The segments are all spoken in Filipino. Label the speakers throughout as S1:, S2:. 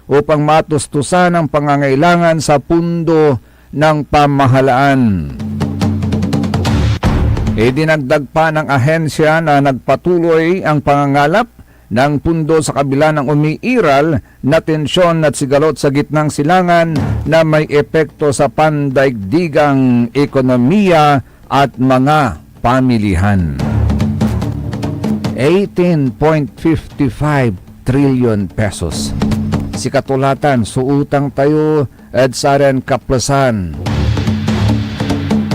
S1: upang matustusan ang pangangailangan sa pundo ng pamahalaan. Idinagdag pa ng ahensya na nagpatuloy ang pangangalap ng pundo sa kabila ng umiiral na tensyon at sigalot sa gitnang silangan na may epekto sa pandaigdigang ekonomiya at mga pamilihan. 18.55 trillion pesos. Si katulatan, suutang tayo at saren kaplasan.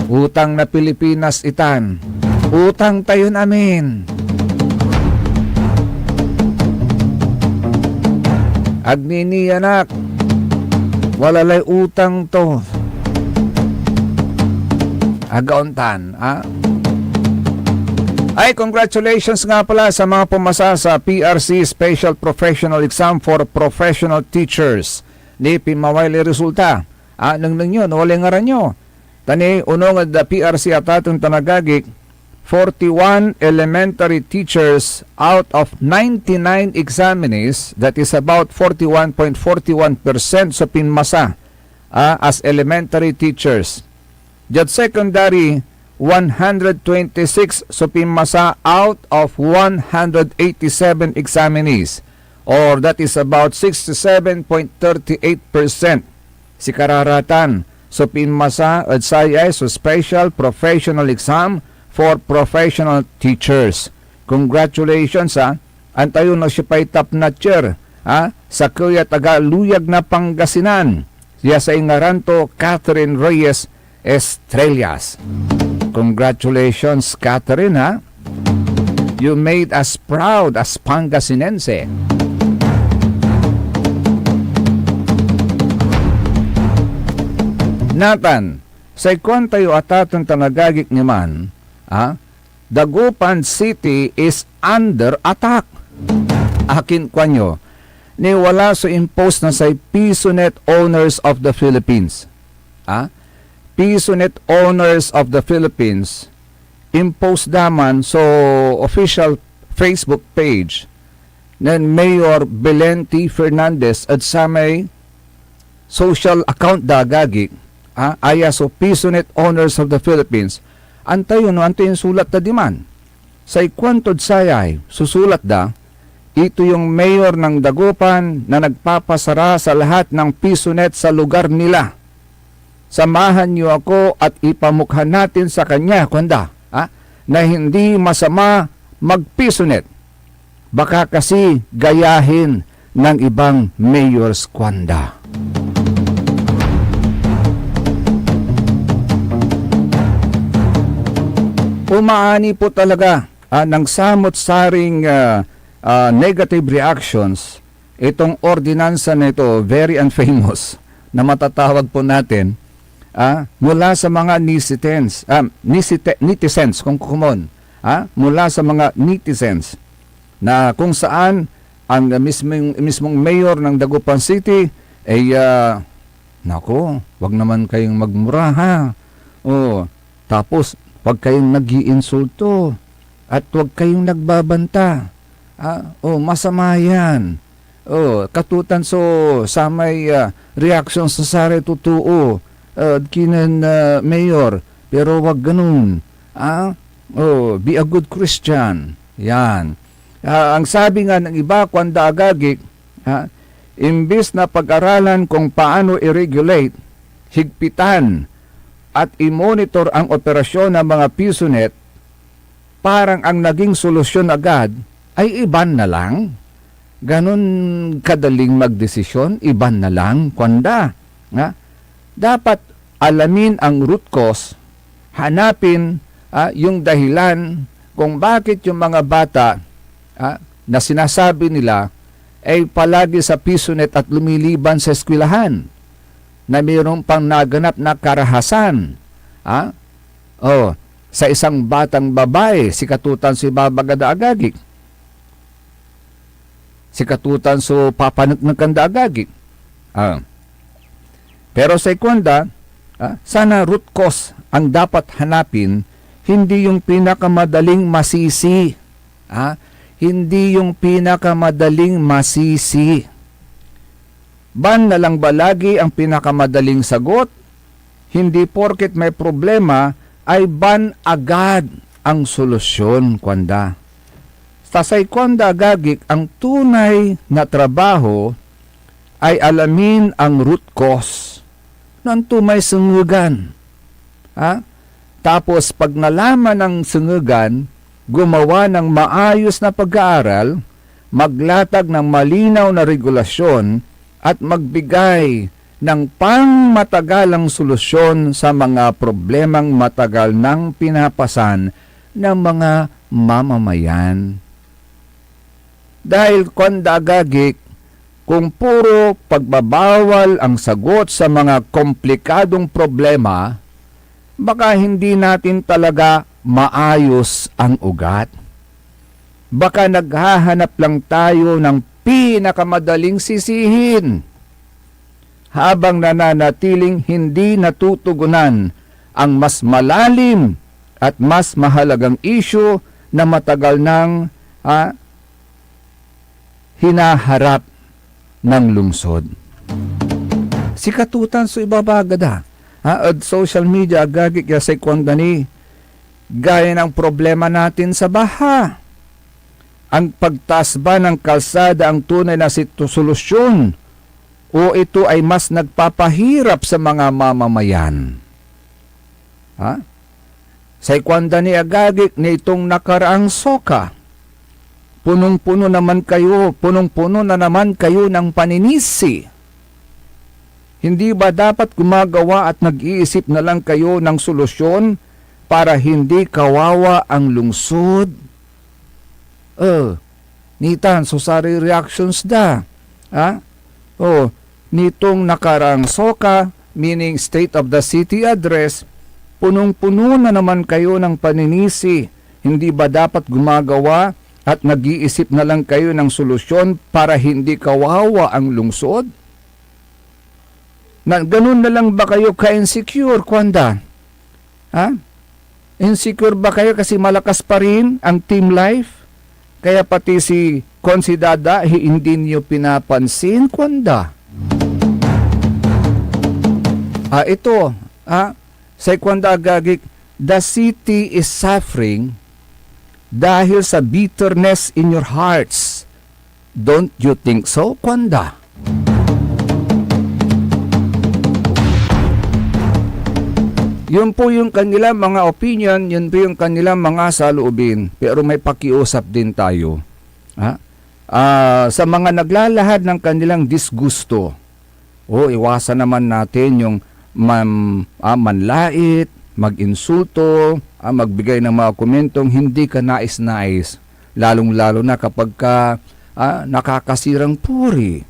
S1: Utang na Pilipinas itan. Utang tayo namin. Agnini anak, walalay utang to. Agauntan, Ay, congratulations nga pala sa mga pumasa sa PRC Special Professional Exam for Professional Teachers. Ni Pimawali resulta. Nang nyo, nawali nga rin nyo. Tani, unong at PRC at atong tanagagik, 41 elementary teachers out of 99 examinees, that is about 41.41% sa pinmasa as elementary teachers. At secondary, 126 sa pinmasa out of 187 examinees, or that is about 67.38%. Si kararatan sa pinmasa at sayay sa Special Professional Exam for Professional Teachers. Congratulations antayo na siya pa'y top notcher sa kuya taga-luyag na Pangasinan. Siya sa ingaranto Catherine Reyes Estrellas. Congratulations Catherine You made us proud as Pangasinense. Nathan, sa ikon tayo atatong tanagagik ni man, Dagupan City is under attack. Akin kwanyo, ni wala so impose na say PisoNet Owners of the Philippines. PisoNet Owners of the Philippines impose daman so official Facebook page ng Mayor Belen T. Fernandez at sa may social account dagagi aya so PisoNet Owners of the Philippines. Antayo yung sulat na diman. Sa ikwantod sayay, susulat da, ito yung mayor ng Dagupan na nagpapasara sa lahat ng PisoNet sa lugar nila. Samahan niyo ako at ipamukha natin sa kanya, kwanda, na hindi masama mag-PisoNet. Baka kasi gayahin ng ibang mayors, kwanda. Umaani po talaga ng samot-saring negative reactions itong ordinansa nito, very unfamous, na matatawag po natin mula sa mga netizens kung kumon, mula sa mga netizens na kung saan ang mismong mayor ng Dagupan City ay nako, wag naman kayong magmura tapos wag kayong nag-iinsulto at wag kayong nagbabanta. Masama yan. Katutan so sa may reaction sa sare totoo kinan mayor, pero wag ganun. Be a good Christian. Yan. Ang sabi nga ng iba kwanda agagik, imbis na pag-aralan kung paano i-regulate, higpitan at i-monitor ang operasyon ng mga PisoNet, parang ang naging solusyon agad ay iban na lang. Ganon kadaling magdesisyon, iban na lang, kwanda. Dapat alamin ang root cause, hanapin yung dahilan kung bakit yung mga bata na sinasabi nila ay palagi sa PisoNet at lumiliban sa eskwelahan, na mayroong pang naganap na karahasan. Sa isang batang babae, si katutan si Babagada Agagik. Si katutan so papanagkanda Agagik. Pero sa ikwanda, sana root cause ang dapat hanapin, hindi yung pinakamadaling masisi. Hindi yung pinakamadaling masisi. Ban na lang ba lagi ang pinakamadaling sagot? Hindi porket may problema ay ban agad ang solusyon, kwanda. Tasay kwanda gagik, ang tunay na trabaho ay alamin ang root cause ng tumay sungugan. Ha? Tapos pag nalaman ng sungugan, gumawa ng maayos na pag-aaral, maglatag ng malinaw na regulasyon at magbigay ng pangmatagalang solusyon sa mga problemang matagal nang pinapasan ng mga mamamayan. Dahil kondagagik, kung puro pagbabawal ang sagot sa mga komplikadong problema, baka hindi natin talaga maayos ang ugat. Baka naghahanap lang tayo ng pinakamadaling sisihin, habang nananatiling hindi natutugunan ang mas malalim at mas mahalagang isyu na matagal nang hinaharap ng lungsod. Si katutan so ibabagada. At social media agagik ya sa kwandani, gaya ng problema natin sa baha. Ang pagtaas ba ng kalsada ang tunay na solusyon o ito ay mas nagpapahirap sa mga mamamayan? Sa ikwanda ni agagik na itong nakaraang soka, punong-puno na naman kayo ng paninisi. Hindi ba dapat gumagawa at nag-iisip na lang kayo ng solusyon para hindi kawawa ang lungsod? Nitan, so sari reactions da. Nitong nakarang soka, meaning State of the City Address, punong-puno na naman kayo ng paninisi. Hindi ba dapat gumagawa at nag-iisip na lang kayo ng solusyon para hindi kawawa ang lungsod? Ganun na lang ba kayo ka-insecure, kwanda? Insecure ba kayo kasi malakas pa rin ang team life? Kaya pati si Konsidada, hindi niyo pinapansin, kwanda. Sa kwanda agagik, the city is suffering dahil sa bitterness in your hearts. Don't you think so, kwanda? Yun po yung kanilang mga opinion, yun po yung kanilang mga saloobin. Pero may pakiusap din tayo. Sa mga naglalahad ng kanilang disgusto, iwasan naman natin yung manlait, mag-insulto, magbigay ng mga komentong hindi ka nais-nais. Lalong-lalo na kapag nakakasirang puri.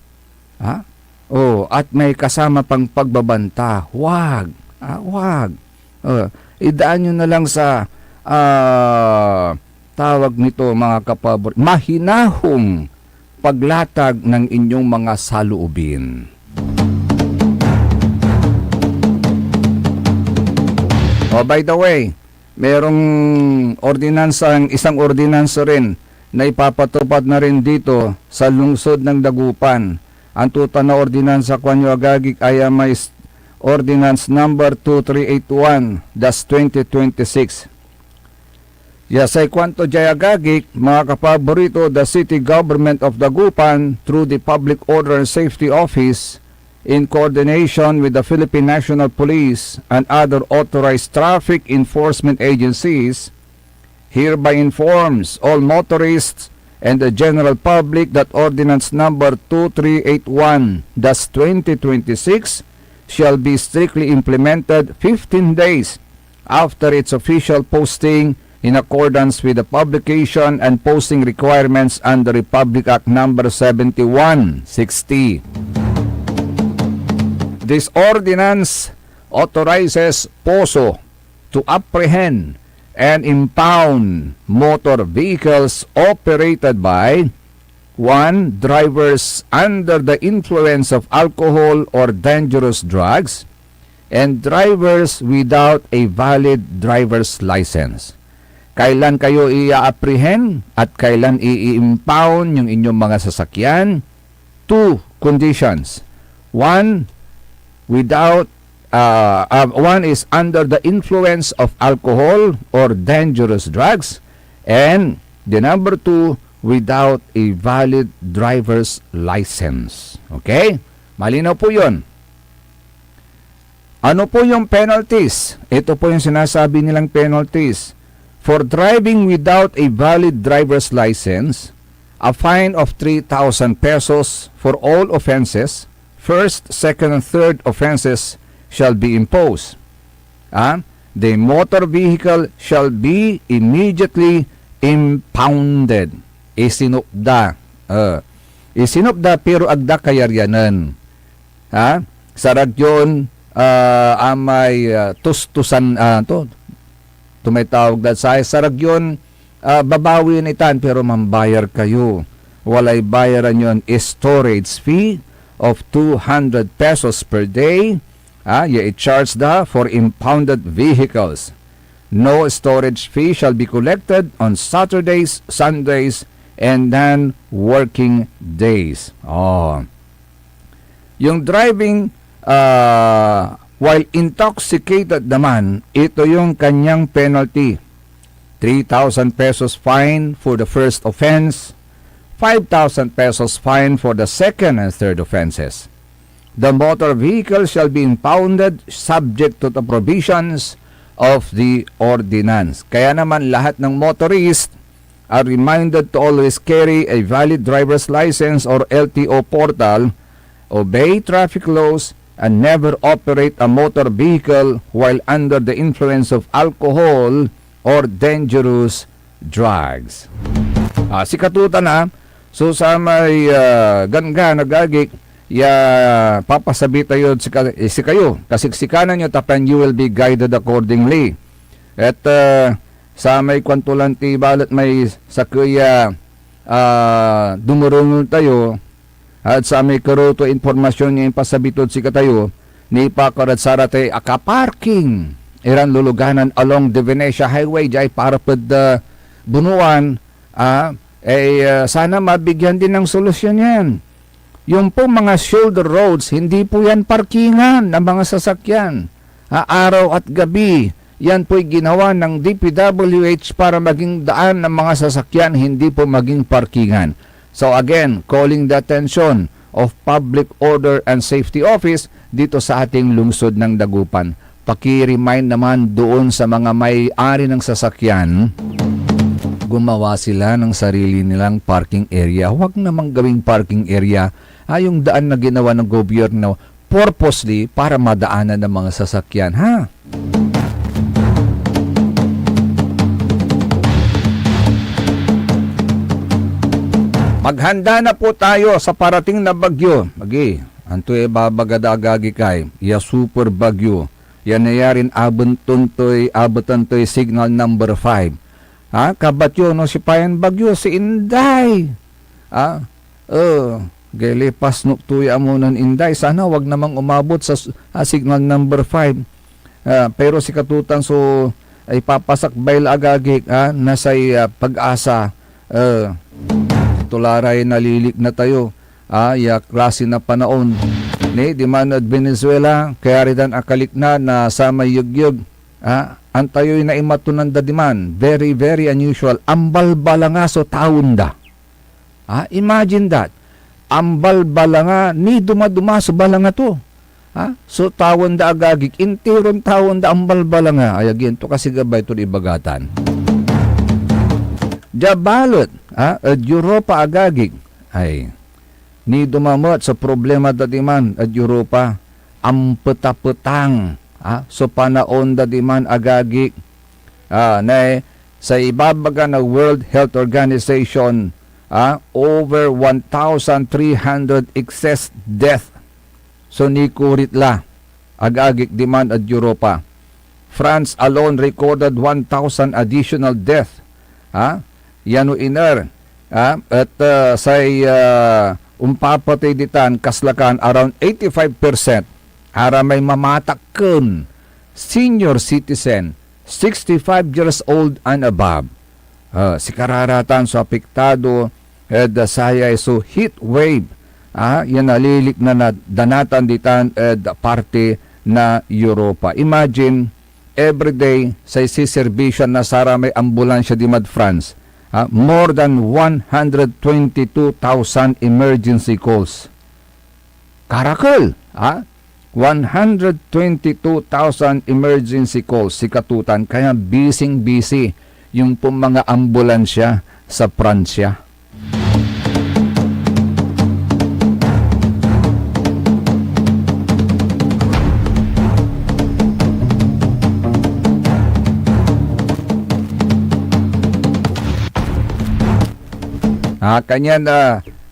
S1: At may kasama pang pagbabanta. Wag. Idaan nyo na lang sa tawag nito mga kapabor, mahinahong paglatag ng inyong mga saloobin. By the way, merong isang ordinansa rin na ipapatupad na rin dito sa lungsod ng Dagupan. Ang tuta na ordinansa kanyo agagik ay may Ordinance number 2381-2026. Yasay kwanto jayagagik, mga kapaborito, the city government of Dagupan through the Public Order and Safety Office in coordination with the Philippine National Police and other authorized traffic enforcement agencies hereby informs all motorists and the general public that ordinance number 2381-2026 shall be strictly implemented 15 days after its official posting in accordance with the publication and posting requirements under Republic Act number 7160. This ordinance authorizes POSO to apprehend and impound motor vehicles operated by 1. Drivers under the influence of alcohol or dangerous drugs, and drivers without a valid driver's license. Kailan kayo i-apprehend at kailan i-impound yung inyong mga sasakyan? 2 conditions. One one is under the influence of alcohol or dangerous drugs, and the number two, without a valid driver's license. Okay? Malinaw po yun. Ano po yung penalties? Ito po yung sinasabi nilang penalties. For driving without a valid driver's license, a fine of 3,000 pesos for all offenses. First, second, and third offenses shall be imposed. The motor vehicle shall be immediately impounded. Isinupda. Isinupda pero agda kayaryanan. Saragyon amay tustusan tumitawag dat sa saragyon babawin itan pero mambayar kayo. Walay bayaran yon storage fee of 200 pesos per day. I-charge da for impounded vehicles. No storage fee shall be collected on Saturdays, Sundays, and then working days. Yung driving while intoxicated naman, ito yung kanyang penalty. 3,000 pesos fine for the first offense, 5,000 pesos fine for the second and third offenses. The motor vehicle shall be impounded subject to the provisions of the ordinance. Kaya naman lahat ng motorist are reminded to always carry a valid driver's license or LTO portal, obey traffic laws, and never operate a motor vehicle while under the influence of alcohol or dangerous drugs. Si katutan so sa may ganga nagagik, papasabi tayo si kayo, kasiksikanan nyo tapan you will be guided accordingly. At sa may kwantulanti balat may sakuya dumurungon tayo, at sa may karoto informasyon niya yung pasabitod si katayo, ni pakarat sarate akaparking iran luluganan along the Venecia Highway jay para pad bunuan, sana mabigyan din ng solusyon yan. Yung po mga shoulder roads, hindi po yan parkingan ng mga sasakyan. Araw at gabi, yan po'y ginawa ng DPWH para maging daan ng mga sasakyan, hindi po maging parkingan. So again, calling the attention of Public Order and Safety Office dito sa ating lungsod ng Dagupan. Paki-remind naman doon sa mga may-ari ng sasakyan, gumawa sila ng sarili nilang parking area. Huwag namang gawing parking area yung daan na ginawa ng gobyerno purposely para madaanan ng mga sasakyan, Maghanda na po tayo sa parating na bagyo. Anto babagadagagi kay, super bagyo. Yan na yarin abutan to'y signal number 5. Kabatyo no si payan bagyo, si Inday. Gelipas no tuya amunan Inday. Sana wag namang umabot sa signal number 5. Pero si katutan so ay papasakbay agagik nasay pag-asa. Tularay nalilik na tayo. Ya klase na panahon. Ni di man at Venezuela kaya ridan akalik na sa may yugyug. Antayoy na imatunan da diman. Very, very unusual. Ambal balangaso taon da. Imagine that. Ambal balanga ni dumaduma sa balanga to. So tawon da agagik. Intiron tawon da ambal balanga. Ayagin to kasi gabay to ibagatan. Jabalot. At Europa agagik. Ay. Ni dumamot sa problema da diman at Europa. Ampeta-petang. So panaon da diman agagik sa ibabaga na World Health Organization over 1,300 excess death. So ni kuritla agagik diman at Europa. France alone recorded 1,000 additional death. Yano iner at say umpapatay ditan kaslakan around 85% ara may mamatakken senior citizen 65 years old and above. Si kararatan so apektado sayay so heat wave yan nalilik na danatan ditan parte na Europa. Imagine, everyday sa siservisyon na sara may ambulansya di mad France. More than 122,000 emergency calls. Karakal, 122,000 emergency calls si katutan, kaya busy yung pong mga ambulansya sa Pransya. Kanyan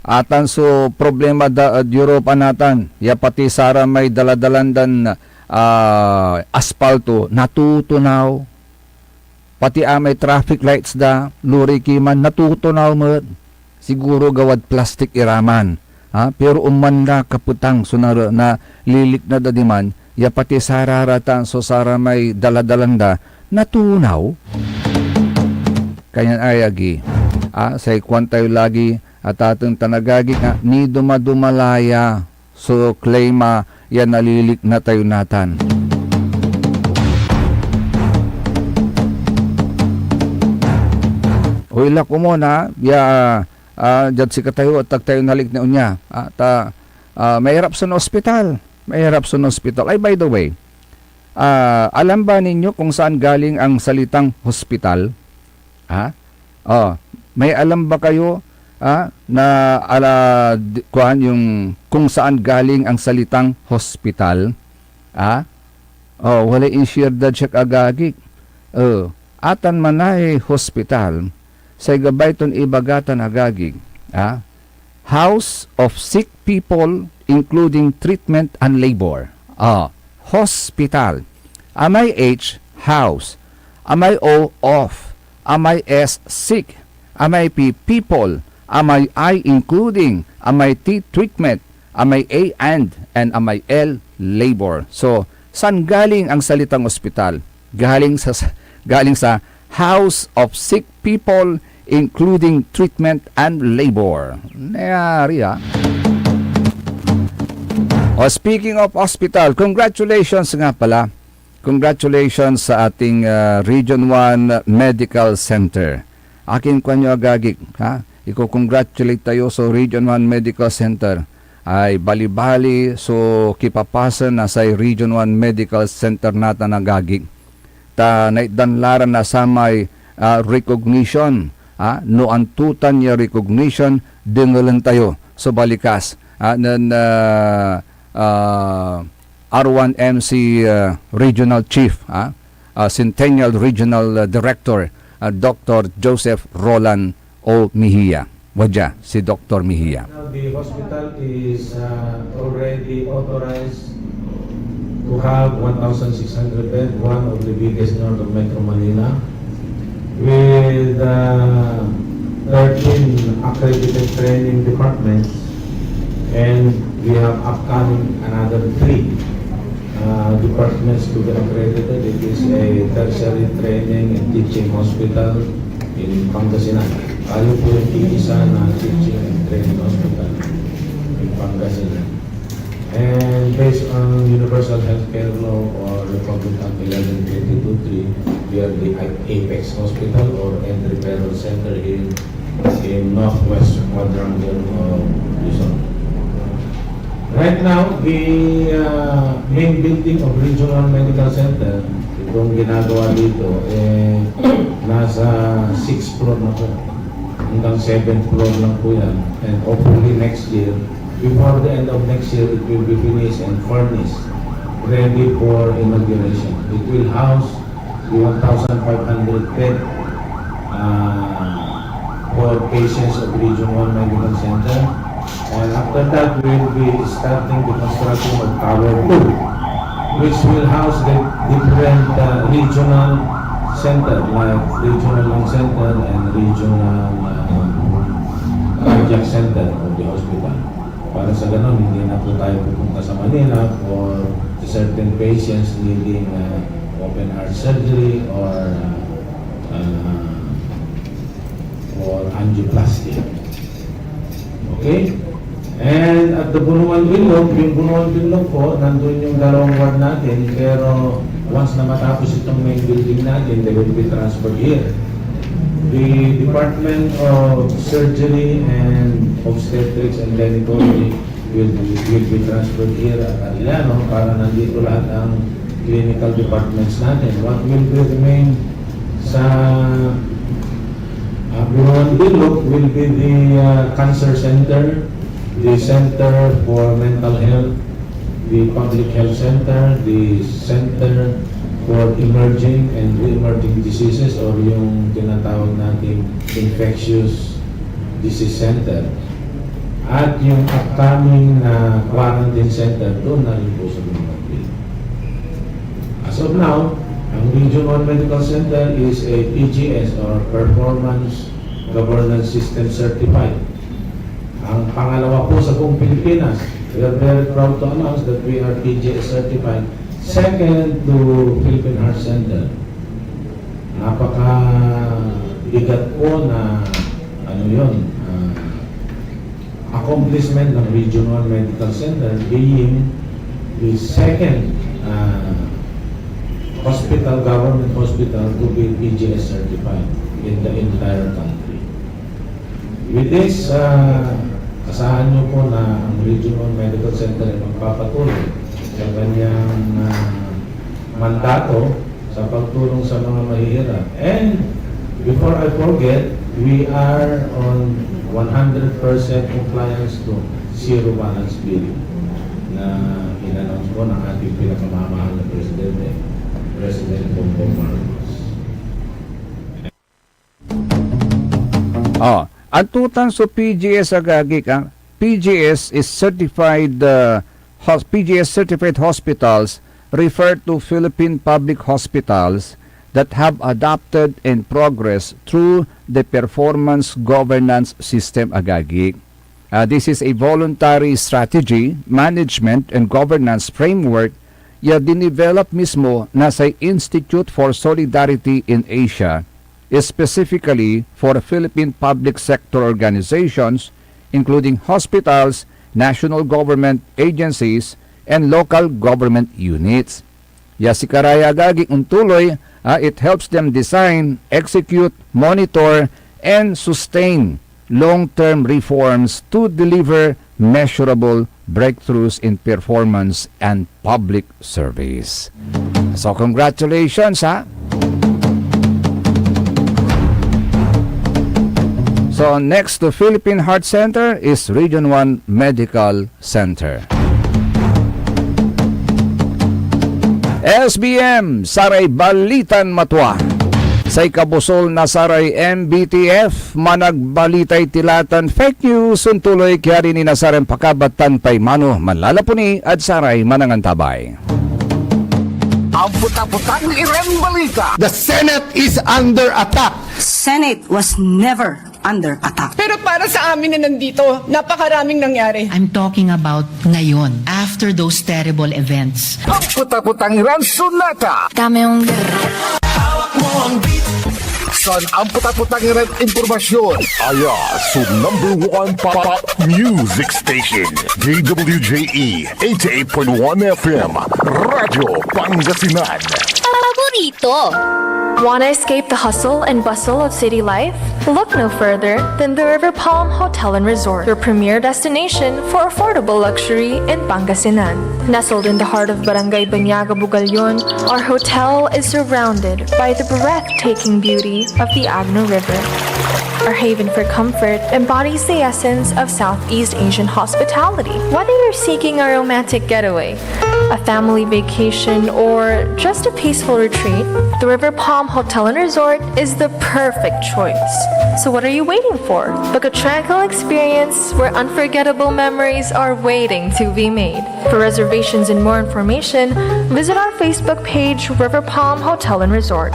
S1: atan so problema da Europa natan, ya pati sara may daladalan dan asfalto natutunaw, pati may traffic lights da luri kiman natutunaw mo, siguro gawad plastic iraman, pero umman na kaputang sunaro na lilik na dadiman, ya pati sara ratan so sara may daladalan da natunaw. Kanyan ayagi sa ikwan tayo lagi at atong tanagagi nga ni dumadumalaya so klima yan nalilik na tayo natan. Uila ko muna dyan si katayo at tayo nalik na unya mahirap sa ospital, ay by the way, alam ba ninyo kung saan galing ang salitang hospital? May alam ba kayo yung kung saan galing ang salitang hospital? Wala in-share da check agagik. Atan manay hospital sa gabayton ibagatan agagik. House of sick people including treatment and labor. Hospital. Amay H, house. Amay O, off. Amay S, sick. Amay P, people. Amay I, including. Amay T, treatment. Amay A, and amay L, labor. So, saan galing ang salitang ospital? Galing sa house of sick people, including treatment and labor. Nayari speaking of hospital, congratulations nga pala. Congratulations sa ating Region 1 Medical Center. Akin ko nyo agagik, Iko-congratulate tayo sa Region 1 Medical Center. Ay bali-bali so kipapasan na sa Region 1 Medical Center natin agagik. Naidanlaran na sa may recognition. No antutan niya recognition, dingalan tayo. So balikas. R1MC Regional Chief, Centennial Regional Director, Dr. Joseph Roland O. Mejia. Wadya, si Dr. Mejia.
S2: Now the hospital is already authorized to have 1,600 beds, one of the biggest north of Metro Manila, with 13 accredited training departments, and we have upcoming another 3 departments to be accredited. It is a tertiary training and teaching hospital in Pangasinan. Tayo po yung isa na teaching and training hospital in Pangasinan. And based on Universal Healthcare Law or Republic Act 1122-3, we are the Apex Hospital or Entry Referral Center in Northwest Quadrangle of Luzon. Right now, the main building of Regional Medical Center, itong ginagawa dito, nasa 6th floor na po. Hanggang 7th floor lang po yan. And hopefully next year, before the end of next year, it will be finished and furnished, ready for inauguration. It will house the 1,500 bed for patients of Region 1 Medical Center. And after that, we will be starting the construction of Tower 2, which will house the different regional center, like Regional Lung Center and Regional Cardiac Center of the hospital. Para sa ganun, hindi na po tayo pupunta sa Manila for certain patients needing open heart surgery or angioplasty. Okay? And at the Bunuan Bilog, yung Bunuan Bilog po, nandun yung dalawang ward natin, pero once na matapos itong main building natin, they will be transferred here. The Department of Surgery and Obstetrics and Gynecology will be transferred here at Arellano para nandito lahat ang clinical departments natin. What will be remain sa Bunuan Bilog will be the Cancer Center, the Center for Mental Health, the Public Health Center, the Center for Emerging and Re-emerging Diseases or yung tinatawag nating Infectious Disease Center. At yung upcoming na quarantine center, doon na rin po sa Bunuan Bilog. As of now, ang Region 1 Medical Center is a PGS or Performance Governance System Certified. Ang pangalawa po sa buong Pilipinas, we are very proud to announce that we are PGS certified. Second to Philippine Heart Center. Napaka-bigat po na accomplishment ng Region 1 Medical Center being the second government hospital to be PGS certified in the entire country. With this, asahan nyo po na ang Region 1 Medical Center ay magpapatuloy sa kanyang mandato sa pagtulong sa mga mahihirap. And before I forget, we are on 100% compliance to zero balance billing na in-announce po ng ating pinakamamahal na Presidente, President Bongbong Marcos.
S1: Ang tutan sa PGS agagik, PGS is certified PGS certified hospitals refer to Philippine public hospitals that have adopted and progressed through the performance governance system agagik. This is a voluntary strategy, management, and governance framework dinivelop mismo na sa Institute for Solidarity in Asia, specifically for Philippine public sector organizations, including hospitals, national government agencies, and local government units. Si karaya agagik untuloy, it helps them design, execute, monitor, and sustain long-term reforms to deliver measurable breakthroughs in performance and public service. So congratulations, So next to Philippine Heart Center is Region 1 Medical Center. SBM, Saray Balitan Matwa. Sa ikabusol na Saray MBTF, managbalitay tilatan fake news, untuloy kaya rin ni Nasarem Pakabatan pay mano manlalapuni at Saray manangantabay.
S3: Ang puta-putang irang balita.
S4: The Senate is under attack.
S5: Senate was never under attack.
S6: Pero para sa amin na nandito, napakaraming nangyari.
S7: I'm talking about ngayon, after those terrible events.
S3: Ang puta-putang irang sunata.
S5: Dami yung...
S3: San ang puta-putang irang impormasyon. Aya, so #1 pop music station. DWJE 88.1 FM. Radyo Pangasinan.
S8: Paborito.
S9: Want to escape the hustle and bustle of city life? Look no further than the River Palm Hotel and Resort, your premier destination for affordable luxury in Pangasinan. Nestled in the heart of Barangay Banyaga, Bugalyon, our hotel is surrounded by the breathtaking beauty of the Agno River. Our haven for comfort embodies the essence of Southeast Asian hospitality. Whether you're seeking a romantic getaway, a family vacation, or just a peaceful retreat, the River Palm Hotel and Resort is the perfect choice. So what are you waiting for? Book a tranquil experience where unforgettable memories are waiting to be made. For reservations and more information, visit our Facebook page, River Palm Hotel and Resort.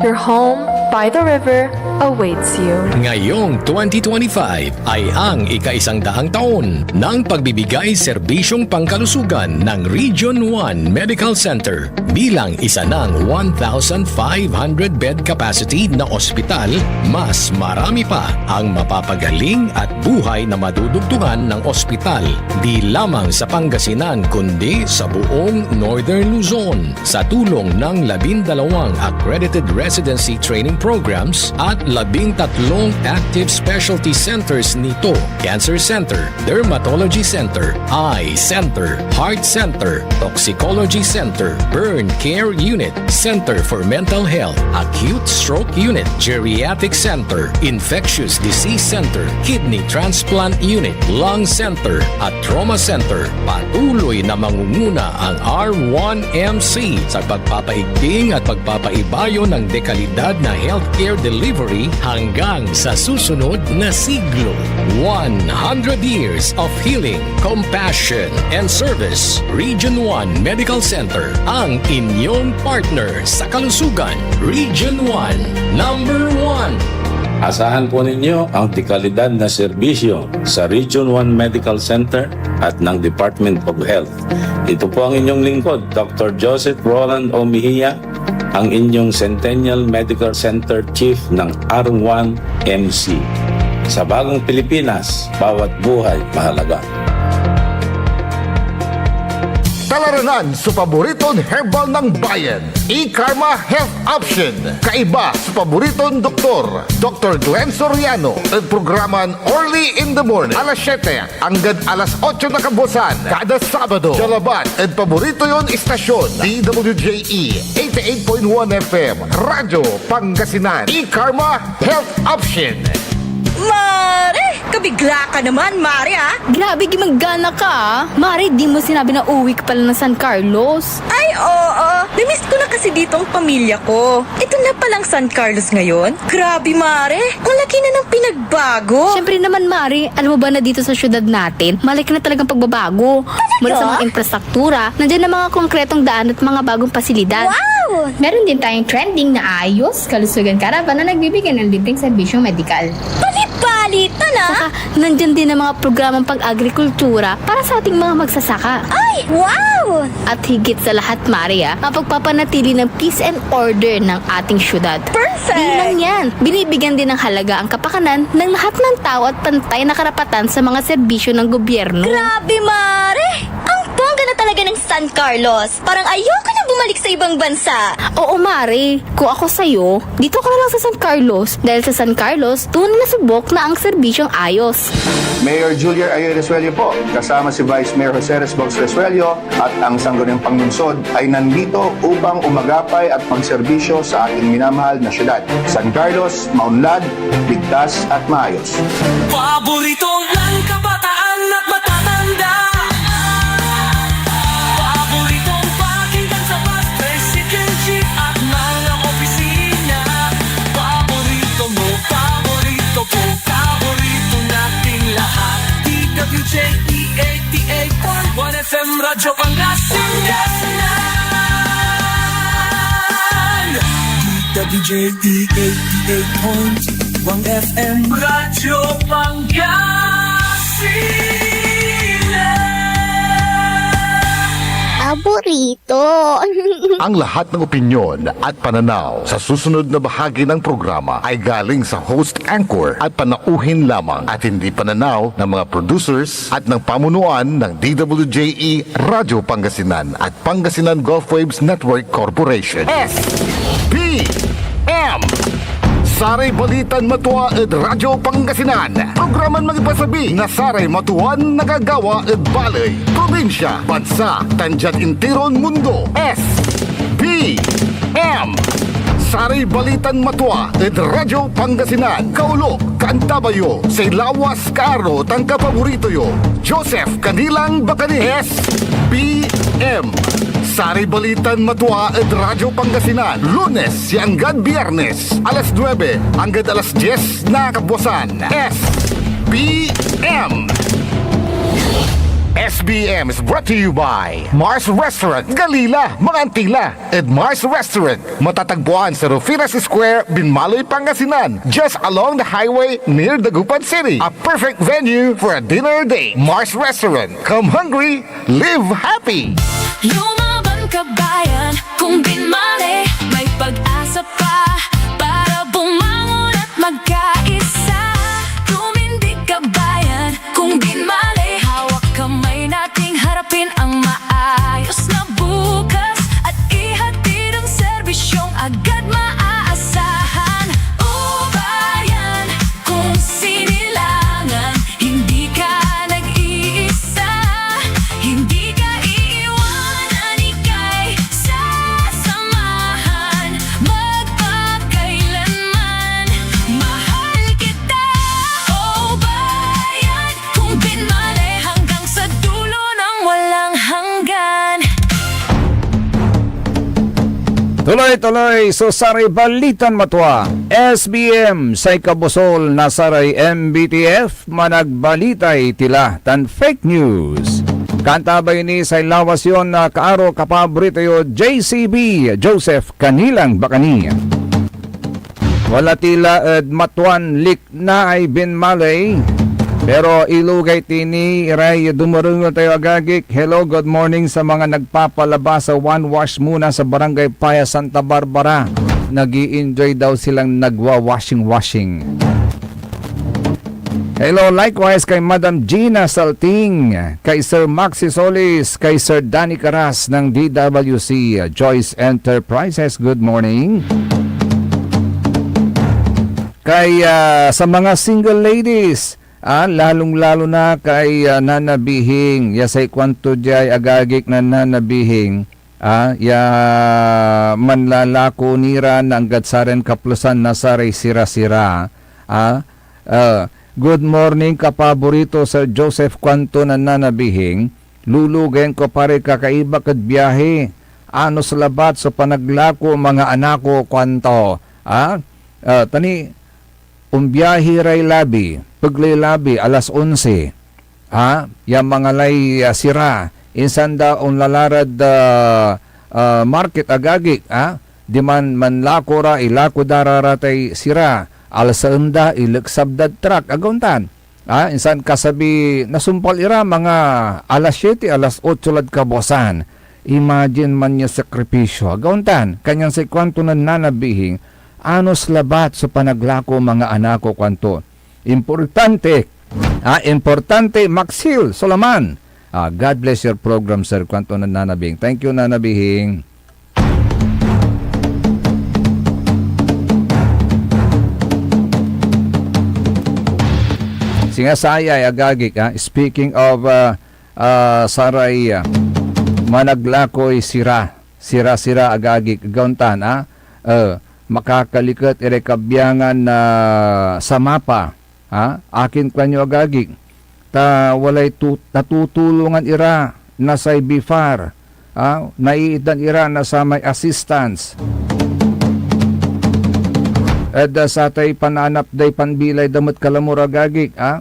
S9: Your home by the river awaits you.
S10: Ngayong 2025 ay ang ika-100 taon ng pagbibigay serbisyong pangkalusugan ng Region 1 Medical Center bilang isa ng 1,500-bed capacity na ospital. Mas marami pa ang mapapagaling at buhay na madudugtungan ng ospital di lamang sa Pangasinan kundi sa buong Northern Luzon sa tulong ng 12 accredited residency training programs at 13 active specialty centers nito: Cancer Center, Dermatology Center, Eye Center, Heart Center, Toxicology Center, Burn Care Unit, Center for Mental Health, Acute Stroke Unit, Geriatric Center, Infectious Disease Center, Kidney Transplant Unit, Lung Center at Trauma Center. Patuloy na mangunguna ang R1MC sa pagpapaigting at pagpapaibayo ng dekalidad na healthcare delivery hanggang sa susunod na siglo. 100 years of healing, compassion, and service. Region 1 Medical Center, ang inyong partner sa kalusugan. Region 1, number 1.
S2: Asahan po ninyo ang dekalidad na serbisyo sa Region 1 Medical Center at ng Department of Health. Ito po ang inyong lingkod, Dr. Joseph Roland O. Mejia, ang inyong Centennial Medical Center Chief ng R1MC. Sa bagong Pilipinas, bawat buhay mahalaga.
S3: Talaranan sa paboritong herbal ng bayan, E-Karma Health Option. Kaiba sa paboritong doktor, Dr. Glenn Soriano. At programan Early in the Morning, alas 7 hanggang alas 8 na kabusan. Kada Sabado, Jalabat at paborito yon istasyon, DWJE 88.1 FM, Radyo Pangasinan. E-Karma Health Option.
S8: Mare! Kabigla ka naman, Mare, ha?
S11: Grabe, gimagana ka, ah. Mari, di mo sinabi na uwi ka pala ng San Carlos.
S8: Ay, oo. Namiss ko na kasi dito ang pamilya ko. Ito na palang San Carlos ngayon. Grabe, Mare. Malaki na ng pinagbago.
S11: Siyempre naman, Mari, alam mo ba na dito sa syudad natin, malaki na talagang pagbabago. Mula sa mga infrastruktura, nandiyan na mga konkretong daan at mga bagong pasilidad.
S8: Wow!
S11: Meron din tayong trending na ayos, kalusugan karavan na nagbibigay ng libreng serbisyong medikal.
S8: Palit-palitan, ha?
S11: Saka, nandyan din ang mga programang pang-agrikultura para sa ating mga magsasaka.
S8: Ay, wow!
S11: At higit sa lahat, Maria, ang pagpapanatili ng peace and order ng ating syudad.
S8: Perfect!
S11: Di lang yan, binibigyan din ng halaga ang kapakanan ng lahat ng tao at pantay na karapatan sa mga serbisyo ng gobyerno.
S8: Grabe, Mare! Ang bongga na talaga ng San Carlos. Parang ayoko na bumalik sa ibang bansa.
S11: Oo, Mari. Kung ako sa'yo, dito ka na lang sa San Carlos. Dahil sa San Carlos, tunay na subok na ang serbisyong ayos.
S12: Mayor Julier Ayoy Resuello po, kasama si Vice Mayor Jose Resbox Resuello at ang Sangguniang Panglungsod ay nandito upang umagapay at magserbisyo sa ating minamahal na syudad. San Carlos, maunlad, ligtas at maayos.
S13: Paboritong lang kabataan at matatanda. Paboritong pakinggan sa bus, tricycle, jeep at mga opisina. Paborito mo, paborito ko, paborito nating lahat. DWJE 88.1 FM, Radyo Pangasinan. DWJE 88.1 FM, Radyo Pangasinan.
S8: Paborito.
S3: Ang lahat ng opinyon at pananaw sa susunod na bahagi ng programa ay galing sa host anchor at panauhin lamang at hindi pananaw ng mga producers at ng pamunuan ng DWJE Radio Pangasinan at Pangasinan Gulf Waves Network Corporation. SPM Saray Balitan Matua ed Radyo Pangasinan. Programan magipasabi na Saray Matuan nagagawa ed balay, probinsya, bansa, tandyan intiron mundo. SBM Saray Balitan Matua ed Radyo Pangasinan. Kaulo, Kantabayo, say lawas karo tangka paborito yo. Joseph Kanilang Bakani. SBM Saray Balitan Matua ed Radyo Pangasinan. Lunes hanggang Biyernes, alas 9 hanggang alas 10 na kabuwasan. SBM SBM is brought to you by Mars Restaurant, Galila, Mangantila, and Mars Restaurant. Matatagpuan sa Rufinas Square, Binmaloy, Pangasinan, just along the highway near Dagupan City. A perfect venue for a dinner date. Mars Restaurant. Come hungry, live happy.
S13: Lumaban ka bayan, kung binmali, may pag-asa pa para bumangon at magkaisa. Tumindig ka bayan, kung binmali, hawak kamay nating harapin ang maayos na bukas at ihatid ang serbisyong agad maaasahan. O bayan, kung sinilangan, hindi ka nag-iisa, hindi ka iiwanan, ika'y sasamahan magpakailanman. Mahal kita, o bayan, kung binmali hanggang sa dulo ng walang hanggan.
S1: Tuloy-tuloy so saray balitan matwa. SBM say kabusol na saray MBTF managbalitay tila tan fake news. Kantabay ni say lawas yon na kaaro kapaborito yo JCB Joseph Kanilang Bakani. Wala tila matwan lik na ay binmalay. Pero ilugay tini iray dumarungo tayo agagik. Hello, good morning sa mga nagpapalabas sa One Wash muna sa Barangay Paya, Santa Barbara. Nag-i-enjoy daw silang nagwa-washing. Hello, likewise kay Madam Gina Salting, kay Sir Maxi Solis, kay Sir Danny Caras ng DWC Joyce Enterprises. Good morning. Kay sa mga single ladies, lalong-lalo na kay nanabihing, yasay kwanto jay agagik na nanabihing, ya manlalako nira ng gatsaren kaplusan na saray sira-sira. Good morning kapaborito Sir Joseph kwanto na nanabihing, lulugen ko pare kakaiba kad biyahe, ano sa labat sa panaglako mga anako kwanto. Tani, umbiyahe ray labi, paglay labi alas 11. Yang mga lay sira. Insanda on lalarad market agagik. Di man manlako ra, ilako dararatay sira. Alas 11, ilaksabdad truck. Aguntan. Insan kasabi, nasumpal ira mga alas 7, alas 8 lad kabosan. Imagine man niya sakripisyo. Aguntan, kanyang si kwanto na nanabihing, anos labat sa panaglako mga anako kwanto. Importante, Maxil Solaman. God bless your program, Sir Kwanto na nanabihing. Thank you, nanabihing. Singasayay agagik, speaking of saray managlakoy sira agagik gauntan, makakalikat irekabyangan na sa mapa, akin kanyo agagik, walay natutulungan ira na sa BIFAR, naiidan ira na sa may assistance, sa tay pananap day panbilay damot kalamur agagik, ang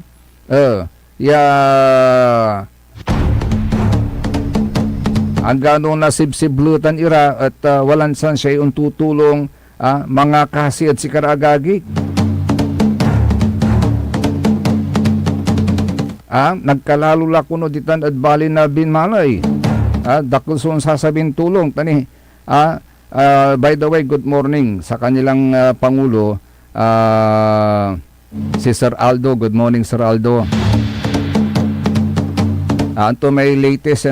S1: ganong nasibsiblutan ira at walan san siya yung tutulong mga kasi at si karagagik. Nagkalalula kuno ditan at bali na binmalay. Dakulson sasabing tulong. Tani, by the way, good morning sa kanilang Pangulo, si Sir Aldo. Good morning, Sir Aldo. Anto may latest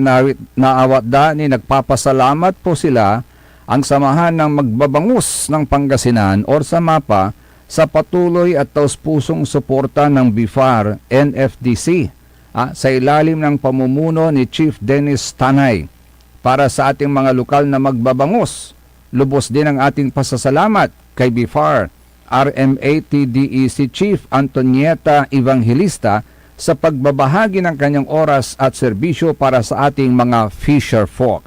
S1: na awat ni nagpapasalamat po sila ang samahan ng magbabangus ng Pangasinan or sa MAPA sa patuloy at taus-pusong suporta ng BIFAR NFDC sa ilalim ng pamumuno ni Chief Dennis Tanay para sa ating mga lokal na magbabangus. Lubos din ang ating pasasalamat kay BIFAR RMATDEC Chief Antonieta Evangelista sa pagbabahagi ng kanyang oras at serbisyo para sa ating mga fisher folk.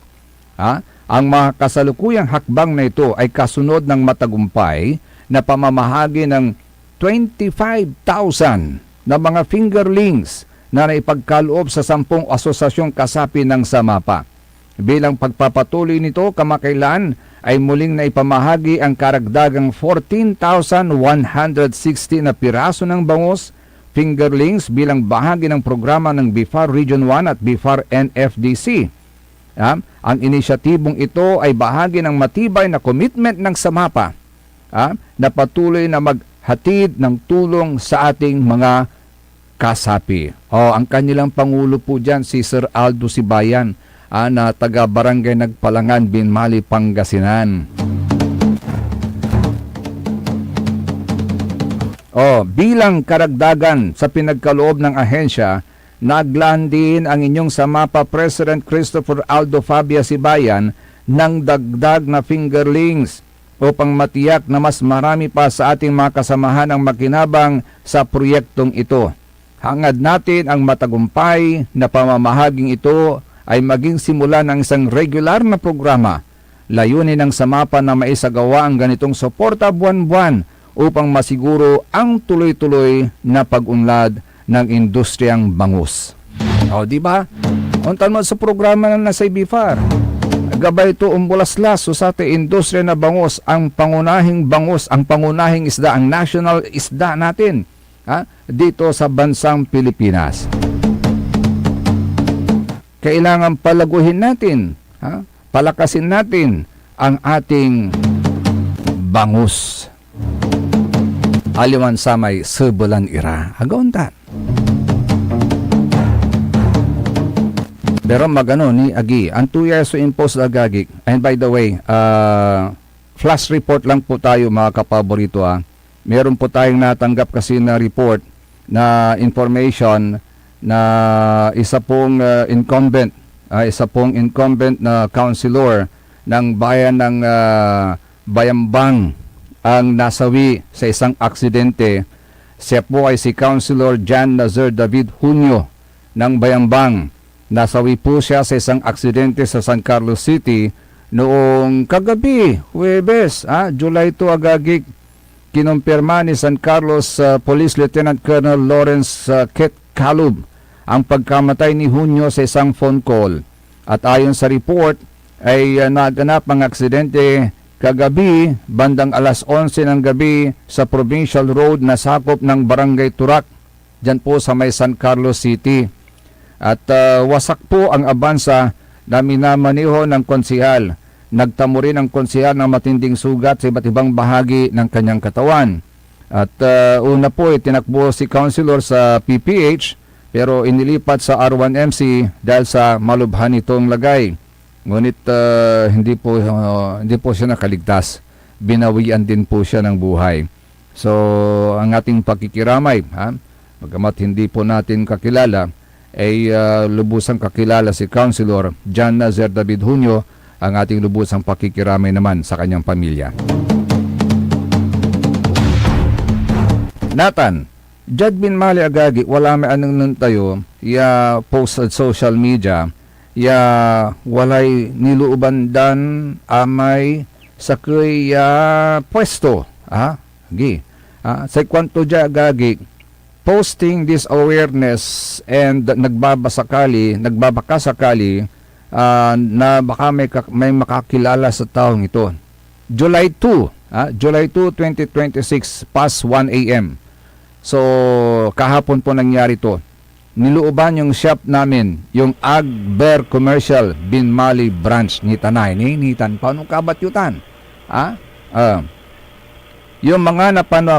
S1: Ang mga kasalukuyang hakbang na ito ay kasunod ng matagumpay na pamamahagi ng 25,000 na mga fingerlings na naipagkaloob sa 10 asosasyong kasapi ng Samapa. Bilang pagpapatuloy nito, kamakailan ay muling naipamahagi ang karagdagang 14,160 na piraso ng bangus, fingerlings bilang bahagi ng programa ng BIFAR Region 1 at BIFAR NFDC. Ang inisyatibong ito ay bahagi ng matibay na commitment ng Samapa na patuloy na maghatid ng tulong sa ating mga kasapi. Ang kanilang pangulo po dyan, si Sir Aldo Sibayan, na taga-barangay Nagpalangan, Binmali, Pangasinan. Bilang karagdagan sa pinagkaloob ng ahensya, naglaan din ang inyong Samapa President Christopher Aldo Fabia Sibayan ng dagdag na fingerlings upang matiyak na mas marami pa sa ating mga kasamahan ang makinabang sa proyektong ito. Hangad natin ang matagumpay na pamamahaging ito ay maging simula ng isang regular na programa. Layunin ng Samapa na maisagawa ang ganitong suporta buwan-buwan upang masiguro ang tuloy-tuloy na pag-unlad ng industriyang bangus. Di ba? Untan mo sa programa na nasa BIFAR. Gabay ito umbulaslas sa ating industriya na bangus, ang pangunahing isda, ang national isda natin dito sa bansang Pilipinas. Kailangan palaguhin natin, palakasin natin ang ating bangus. Aliwan sa may sebulan ira. Agauntan. Pero magano ni Agi, ang 2 years to impose agagik. And by the way, flash report lang po tayo mga kapaborito. Meron po tayong natanggap kasi na report na information na isa pong incumbent na councilor ng bayan ng Bayambang ang nasawi sa isang aksidente. Siya po ay si Councilor Jan Nazar David Junio ng Bayambang. Nasawi po siya sa isang aksidente sa San Carlos City noong kagabi, Huwebes, July 2 agagik. Kinumpirma ni San Carlos Police Lieutenant Colonel Lawrence Ket Calub ang pagkamatay ni Junio sa isang phone call. At ayon sa report ay naganap ang aksidente kagabi bandang alas 11 ng gabi sa Provincial Road na sakop ng Barangay Turak, dyan po sa may San Carlos City. At wasak po ang abansa na minamaneho ng konsehal. Nagtamo rin ang konsehal ng matinding sugat sa iba't ibang bahagi ng kanyang katawan. At una po tinakbo si Councilor sa PPH pero inilipat sa R1MC dahil sa malubhan itong lagay. Ngunit hindi po siya nakaligtas. Binawian din po siya ng buhay. So ang ating pakikiramay, bagamat hindi po natin kakilala, ay lubusang kakilala si Councilor Jan Nazar David Junio, ang ating lubusang pakikiramay naman sa kanyang pamilya. Nathan, Jad Binmali agagi, wala may anong nantayo, ya post sa social media, ya walay niluuban dan amay sa kaya pwesto. Sa kwanto dya agagi, posting this awareness and nagbabakasakali na baka may makakilala sa taong ito. July 2, 2026, past 1 a.m. So, kahapon po nangyari to. Niluuban yung shop namin, yung Agber Commercial Binmali branch ni Tanay. Nitan, paano kabatyutan? Yung mga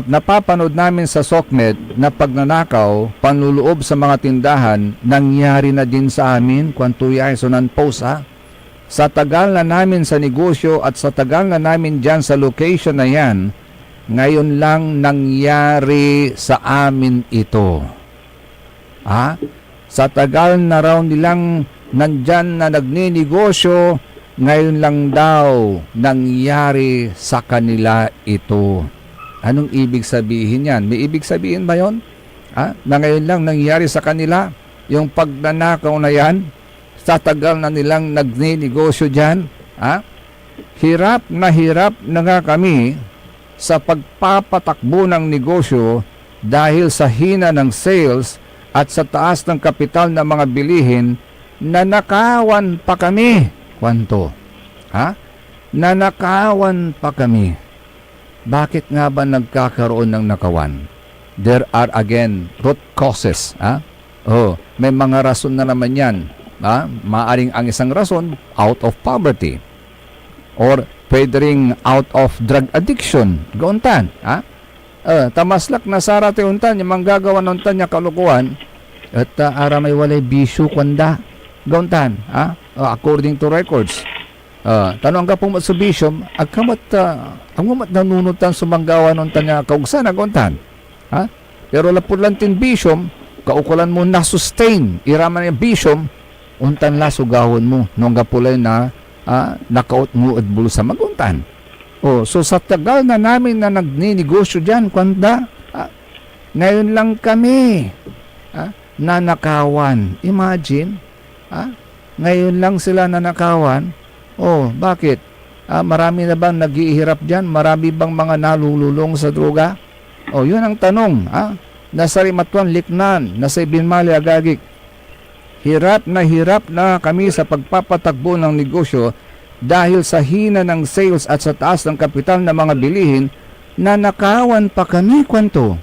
S1: napapanood namin sa SOCMED na pagnanakaw, panluloob sa mga tindahan, nangyari na din sa amin, kwantuya so non-post Sa tagal na namin sa negosyo at sa tagal na namin dyan sa location na yan, ngayon lang nangyari sa amin ito. Sa tagal na raw nilang nandyan na nagninegosyo, ngayon lang daw nangyari sa kanila ito. Anong ibig sabihin yan? May ibig sabihin ba yun? Na ngayon lang nangyari sa kanila yung pagnanakaw na yan? Sa tagal na nilang nagninegosyo dyan? Hirap na nga kami sa pagpapatakbo ng negosyo dahil sa hina ng sales at sa taas ng kapital ng mga bilihin, nanakawan pa kami. Kwanto? Ha? Nanakawan pa kami. Bakit nga ba nagkakaroon ng nakawan? There are again root causes. Ha? May mga rason na naman yan. Ha? Maaring ang isang rason, out of poverty. Or pwede ring out of drug addiction. Gauntan. Ha? Tamaslak na sarate untan, yung manggagawa ng untan niya kalukuhan, at aramay walay bisyo kwanda. Gauntan. Ha? According to records. Tanong ka pumat sa bisyo, agkamat nanunutan sumanggawa ng untan niya kaugsan, gauntan. Ha? Pero lapulantin bisyo, kaukulan mo na sustain, iraman yung bisyo, untan la sugahon mo, nung gapulay na nakaut mo at bulsa maguntan. So sa tagal na namin na nagninegosyo dyan, kwanda, ngayon lang kami nanakawan. Imagine, ngayon lang sila nanakawan. Bakit? Marami na bang naghihirap dyan? Marami bang mga nalululong sa droga? Yun ang tanong. Nasa Rimatuan, Liknan, nasa Ibinmali, Agagik. Hirap na kami sa pagpapatagbo ng negosyo dahil sa hina ng sales at sa taas ng kapital ng mga bilihin, nanakawan pa kami. Kwanto?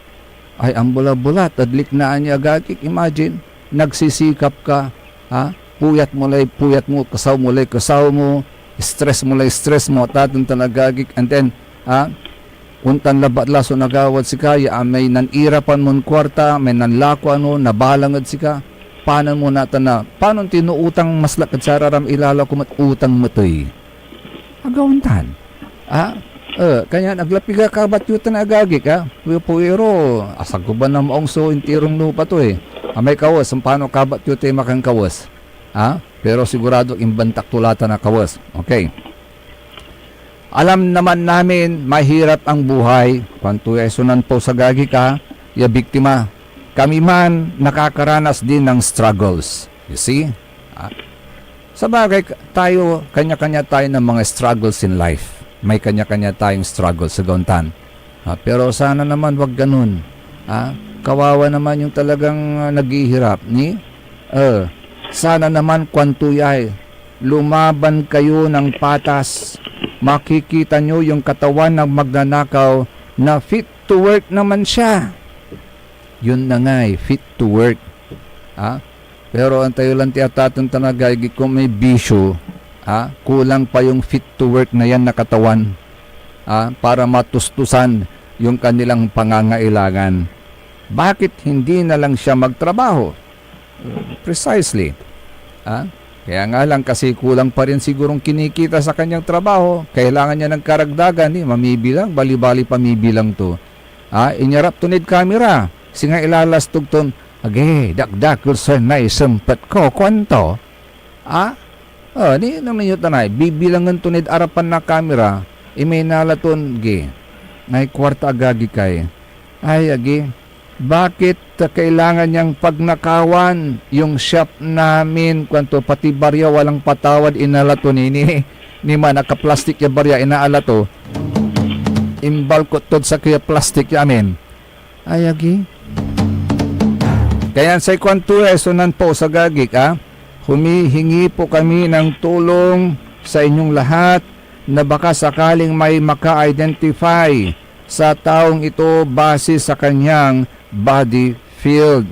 S1: Ay, ang bula-bulat at liknaan niya, Agagik. Imagine, nagsisikap ka, puyat mo, kasaw mo, stress mo, tatang tanagagik, and then, untan labat laso nagawad si kaya, may nanirapan mon kwarta, may nanlako nabalangad si ka, paano mo natin na, paano tinuutang maslak at sararam ilala ko utang matoy? Agawantan. Kanya naglapi ka kabat yutan agagik, Pero, asag ko ba na maong so, intirong lupa to may kawas, paano kabat yutan makang kawas? Pero sigurado imbantak tulata na kawas. Okay. Alam naman namin, mahirap ang buhay. Kwanto sunan po sa gagi ka, ya biktima. Kami man nakakaranas din ng struggles. You see? Sa bagay, tayo, kanya-kanya tayo ng mga struggles in life. May kanya-kanya tayong struggles sa gauntan. Pero sana naman wag ganun. Kawawa naman yung talagang naghihirap. Sana naman kwantuyay, lumaban kayo ng patas. Makikita nyo yung katawan ng magnanakaw na fit to work naman siya. Yun na nga fit to work. Pero ang tayo lang tiyatatong tanagay kung may bisyo, kulang pa yung fit to work na yan na katawan para matustusan yung kanilang pangangailangan. Bakit hindi na lang siya magtrabaho? Precisely. Kaya nga lang kasi kulang pa rin sigurong kinikita sa kanyang trabaho. Kailangan niya ng karagdagan. Mamibilang, bali-bali pamibilang to. Inyarap tunid camera. Singa ilalastog ton. Dakdak sir na isempat ko. Kwanto? Ni naman yun tanay. Bibilangan tunid arapan na camera. May nalaton. Ngay kwarta agagi kay. Bakit kailangan niyang pagnakawan yung shop namin? Kwanto pati barya walang patawad inalato ni man nakaplastik ya barya inaalato. Imbal ko tod sa kaya plastik yamin. Kaya sa kwanto sunan po sa gagik humihingi po kami ng tulong sa inyong lahat na baka sakaling may maka-identify sa taong ito base sa kanyang body field.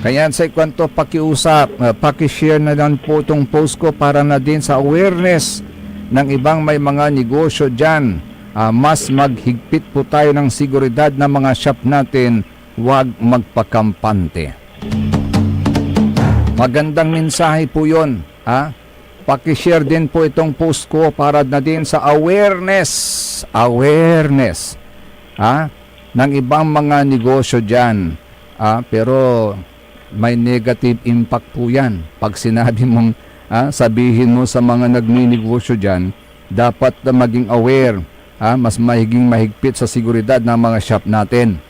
S1: Kaya sa kwanto pakiusap, pakishare na lang po itong post ko para na din sa awareness ng ibang may mga negosyo dyan. Mas maghigpit po tayo ng seguridad ng mga shop natin, huwag magpakampante. Magandang mensahe po yun. Pakishare din po itong post ko para na din sa awareness ng ibang mga negosyo dyan. Pero may negative impact po yan. Pag sinabi mong sabihin mo sa mga nagninegosyo dyan, dapat na maging aware, mas mahigpit sa seguridad ng mga shop natin.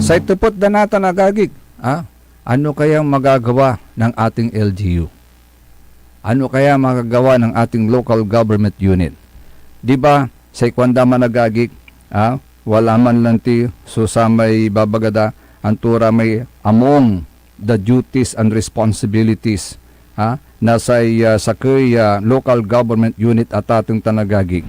S1: Sa itupot na natin nagagik, ano kayang magagawa ng ating LGU? Ano kaya magagawa ng ating local government unit? Di ba, sa ikwanda managagik, wala man lang ti susamay babagada, antura may among the duties and responsibilities nasa sakay local government unit at ating tanagagik.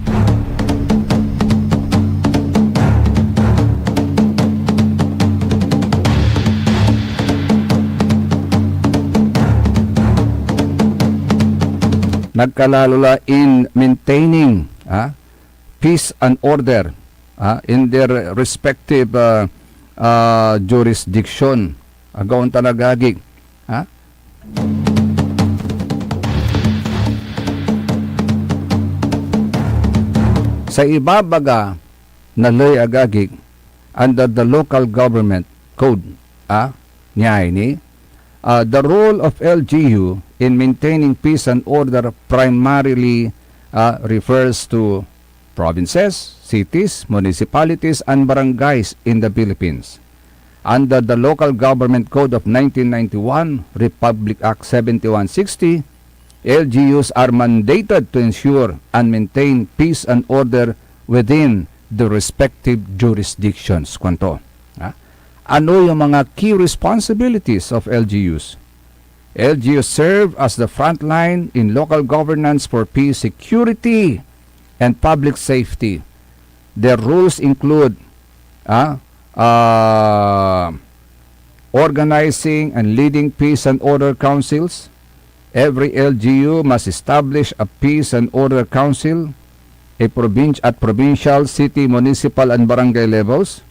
S1: Nagkalalula in maintaining peace and order in their respective jurisdiction. Agaon tanagagig. Sa ibabaga na lay agagig under the local government code niya ini, the role of LGU in maintaining peace and order primarily refers to provinces, cities, municipalities, and barangays in the Philippines. Under the Local Government Code of 1991, Republic Act 7160, LGUs are mandated to ensure and maintain peace and order within the respective jurisdictions. Kwanto? Ano yung mga key responsibilities of LGUs? LGUs serve as the front line in local governance for peace, security, and public safety. Their rules include organizing and leading peace and order councils. Every LGU must establish a peace and order council at provincial, city, municipal, and barangay levels.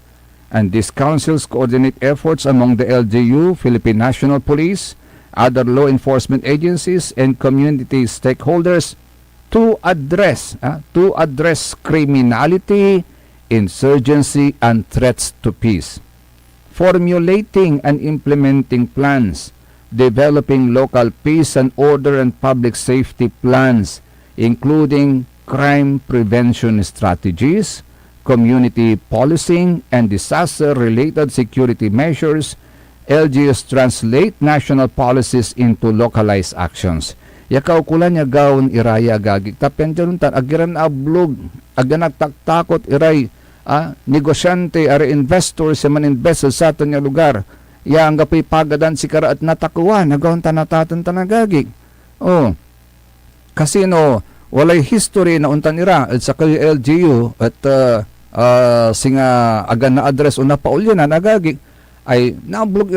S1: And these councils coordinate efforts among the LGU, Philippine National Police, other law enforcement agencies, and community stakeholders to address criminality, insurgency, and threats to peace. Formulating and implementing plans, developing local peace and order and public safety plans, including crime prevention strategies, community policing, and disaster-related security measures. LGUs translate national policies into localized actions. Yakaw kulan niya gawon iraya gagik. Tapen tan agiran ablog, aganak taktakot iray, negosyante, are investors sa maninvest sa aton nga lugar. Ya ang gapay pagadan si kara at natakuan, nagawon tanatatan tanagagik. Kasi walay history na untan ira at sa kayo LGU at singa agan na address o napaulyan na nagagik ay naablog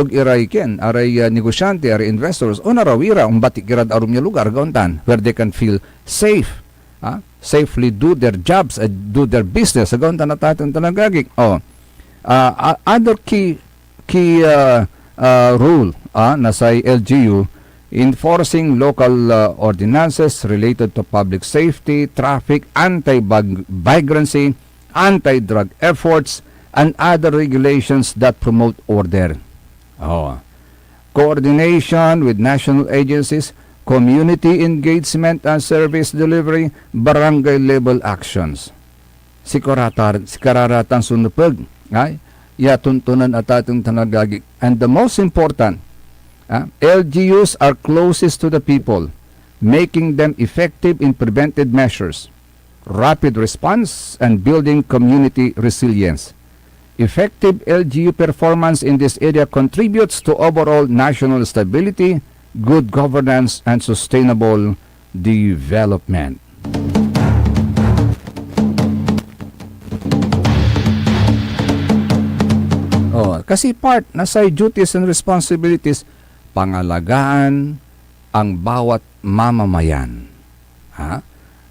S1: iray ken aray negosyante, aray investors o narawira ang batik irad arum niya lugar gauntan where they can feel safe, safely do their jobs and do their business gauntan natatan tanagagik. Other key rule nasa LGU, enforcing local ordinances related to public safety, traffic, anti-vagrancy, anti-drug efforts, and other regulations that promote order. Coordination with national agencies, community engagement and service delivery, barangay level actions. Sikararatan sunupag, tuntunan at atong tanagagik. And the most important, LGUs are closest to the people, making them effective in preventive measures, rapid response, and building community resilience. Effective LGU performance in this area contributes to overall national stability, good governance, and sustainable development. Kasi part nasa duties and responsibilities, pangalagaan ang bawat mamamayan.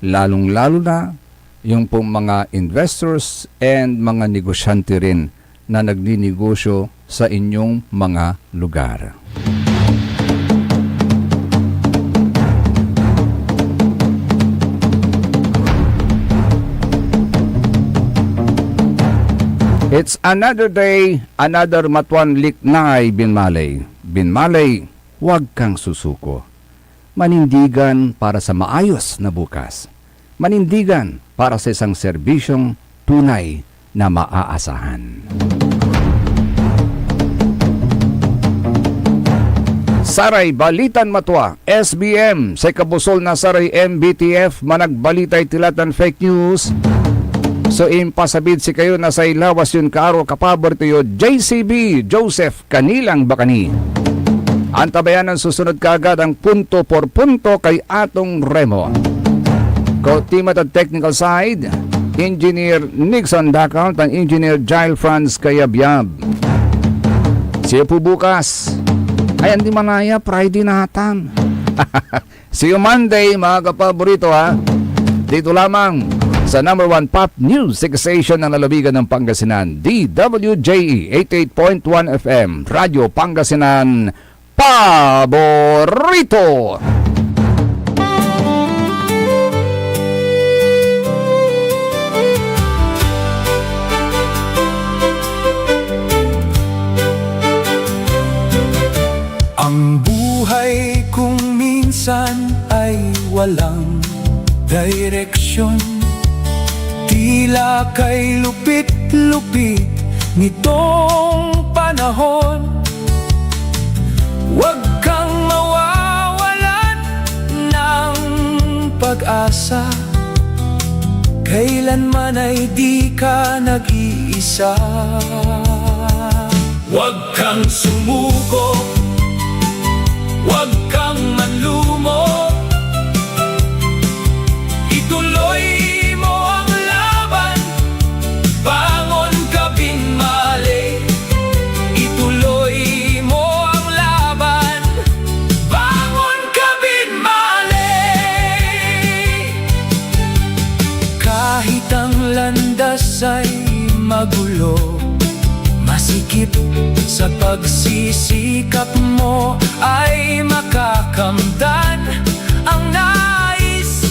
S1: Lalong-lalo na yung pong mga investors and mga negosyante rin na nagninegosyo sa inyong mga lugar. It's another day, another matuan liknay binmalay. Binmalay, huwag kang susuko. Manindigan para sa maayos na bukas. Manindigan para sa isang serbisyong tunay na maaasahan. Saray Balitan Matwa, SBM, sa kabusol na Saray MBTF, managbalitay tilatan fake news. So impasabid si kayo na sa ilawas yun kaaro kapabor tayo JCB, Joseph Kanilang Bakani. Antabayan ang susunod kaagad ang punto por punto kay atong Remo. Team at technical side, Engineer Nixon Dakal at Engineer Jail Franz Kayabyab. See you po bukas. Ay, hindi manaya, Friday na hatan. See you Monday, mga kapaborito ha. Dito lamang sa number 1 pop music station ng lalawigan ng Pangasinan, DWJE 88.1 FM, Radyo Pangasinan, Paborito!
S13: Ang buhay kung minsan ay walang direksyon, tila kay lupit-lupit nitong panahon. Huwag kang mawawalan ng pag-asa, kailanman ay di ka nag-iisa. Huwag kang sumuko, huwag kang manlumo, ituloy mo ang laban, bangon ka binmali. Ituloy mo ang laban, bangon ka binmali. Kahit ang landas ay magulo, masikip sa pagsisikap mo ay makakamtan ang nais.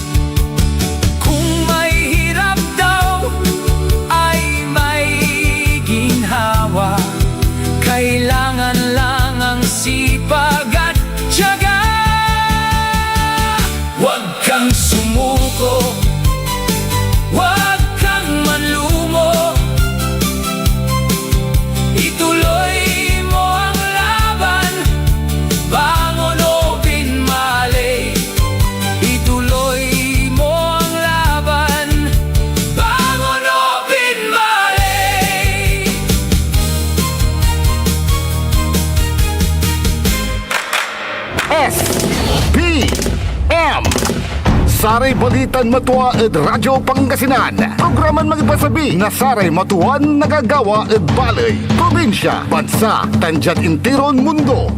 S13: Kung may hirap daw ay may ginhawa, kailangan lang ang sipag at tiyaga. Huwag kang sumuko, huwag kang manlumo, ituloy mo ang laban, bangon o binmali. Ituloy mo ang laban, bangon o binmali.
S3: SPM Saray Balitan Matwa ed Radyo Pangasinan. Programan magipasabi na Saray Matuan nagagawa ed balay, probinsya, bansa, tandyan intiron mundo.